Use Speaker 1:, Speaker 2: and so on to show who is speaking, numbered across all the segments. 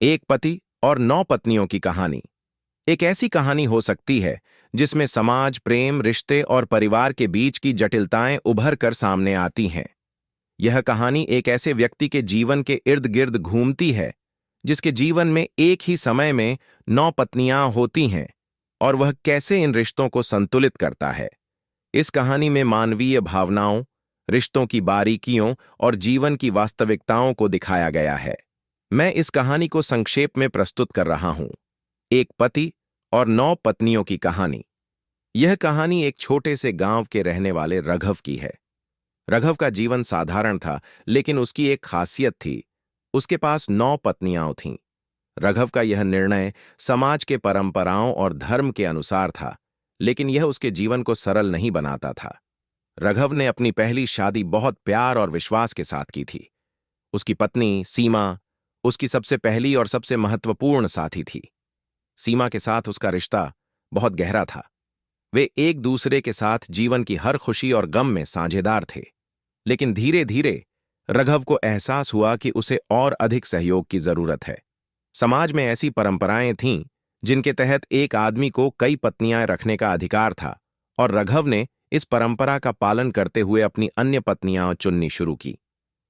Speaker 1: एक पति और 9 पत्नियों की कहानी एक ऐसी कहानी हो सकती है जिसमें समाज, प्रेम, रिश्ते और परिवार के बीच की जटिलताएं उभर कर सामने आती हैं। यह कहानी एक ऐसे व्यक्ति के जीवन के इर्द गिर्द घूमती है जिसके जीवन में एक ही समय में 9 पत्नियां होती हैं और वह कैसे इन रिश्तों को संतुलित करता है। इस कहानी में मानवीय भावनाओं, रिश्तों की बारीकियों और जीवन की वास्तविकताओं को दिखाया गया है। मैं इस कहानी को संक्षेप में प्रस्तुत कर रहा हूं। एक पति और 9 पत्नियों की कहानी। यह कहानी एक छोटे से गांव के रहने वाले रघव की है। रघव का जीवन साधारण था, लेकिन उसकी एक खासियत थी। उसके पास 9 पत्नियां थीं। रघव का यह निर्णय समाज के परंपराओं और धर्म के अनुसार था, लेकिन यह उसके जीवन को सरल नहीं बनाता था। रघव ने अपनी पहली शादी बहुत प्यार और विश्वास के साथ की थी। उसकी पत्नी सीमा उसकी सबसे पहली और सबसे महत्वपूर्ण साथी थी। सीमा के साथ उसका रिश्ता बहुत गहरा था। वे एक दूसरे के साथ जीवन की हर खुशी और गम में साझेदार थे। लेकिन धीरे धीरे रघव को एहसास हुआ कि उसे और अधिक सहयोग की जरूरत है। समाज में ऐसी परंपराएं थीं जिनके तहत एक आदमी को कई पत्नियां रखने का अधिकार था, और रघव ने इस परंपरा का पालन करते हुए अपनी अन्य पत्नियां चुननी शुरू की।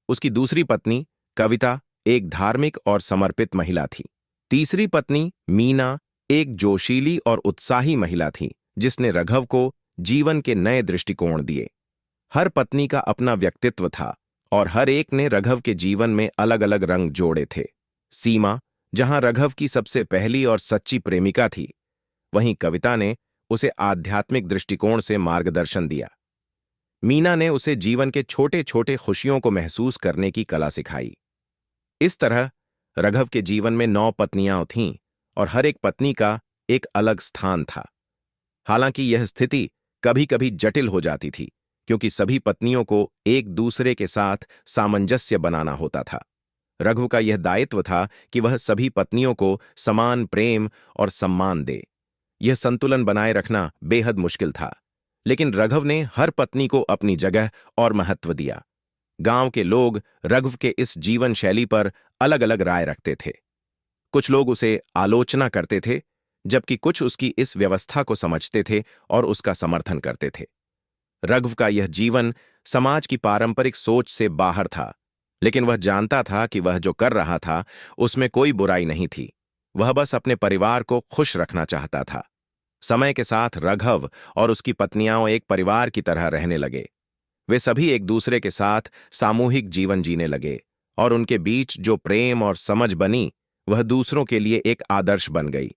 Speaker 1: उसकी दूसरी पत्नी कविता एक धार्मिक और समर्पित महिला थी। तीसरी पत्नी मीना एक जोशीली और उत्साही महिला थी, जिसने रघव को जीवन के नए दृष्टिकोण दिए। हर पत्नी का अपना व्यक्तित्व था और हर एक ने रघव के जीवन में अलग अलग रंग जोड़े थे। सीमा, जहां रघव की सबसे पहली और सच्ची प्रेमिका थी, वहीं कविता ने उसे आध्यात्मिक दृष्टिकोण से मार्गदर्शन दिया। मीना ने उसे जीवन के छोटे छोटे खुशियों को महसूस करने की कला सिखाई। इस तरह रघव के जीवन में 9 पत्नियां थीं और हर एक पत्नी का एक अलग स्थान था। हालांकि यह स्थिति कभी कभी जटिल हो जाती थी, क्योंकि सभी पत्नियों को एक दूसरे के साथ सामंजस्य बनाना होता था। रघु का यह दायित्व था कि वह सभी पत्नियों को समान प्रेम और सम्मान दे। यह संतुलन बनाए रखना बेहद मुश्किल था, लेकिन रघव ने हर पत्नी को अपनी जगह और महत्व दिया। गांव के लोग रघव के इस जीवन शैली पर अलग अलग राय रखते थे। कुछ लोग उसे आलोचना करते थे, जबकि कुछ उसकी इस व्यवस्था को समझते थे और उसका समर्थन करते थे। रघव का यह जीवन समाज की पारंपरिक सोच से बाहर था, लेकिन वह जानता था कि वह जो कर रहा था उसमें कोई बुराई नहीं थी। वह बस अपने परिवार को खुश रखना चाहता था। समय के साथ रघव और उसकी पत्नियां एक परिवार की तरह रहने लगे। वे सभी एक दूसरे के साथ सामूहिक जीवन जीने लगे, और उनके बीच जो प्रेम और समझ बनी, वह दूसरों के लिए एक आदर्श बन गई।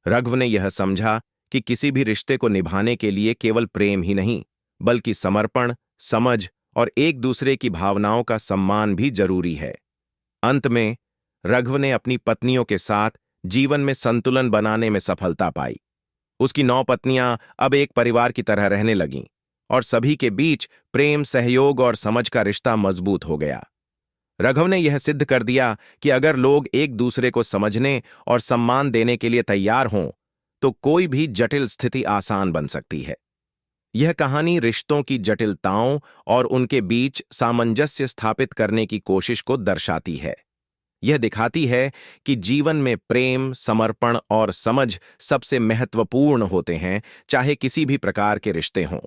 Speaker 1: रघव ने यह समझा कि किसी भी रिश्ते को निभाने के लिए केवल प्रेम ही नहीं, बल्कि समर्पण, समझ और एक दूसरे की भावनाओं का सम्मान भी जरूरी है। अंत में रघव ने अपनी पत्नियों के साथ जीवन में संतुलन बनाने में सफलता पाई। उसकी 9 पत्नियां अब एक परिवार की तरह रहने लगीं, और सभी के बीच प्रेम, सहयोग और समझ का रिश्ता मजबूत हो गया। रघव ने यह सिद्ध कर दिया कि अगर लोग एक दूसरे को समझने और सम्मान देने के लिए तैयार हों, तो कोई भी जटिल स्थिति आसान बन सकती है। यह कहानी रिश्तों की जटिलताओं और उनके बीच सामंजस्य स्थापित करने की कोशिश को दर्शाती है। यह दिखाती है कि जीवन में प्रेम, समर्पण और समझ सबसे महत्वपूर्ण होते हैं, चाहे किसी भी प्रकार के रिश्ते हों।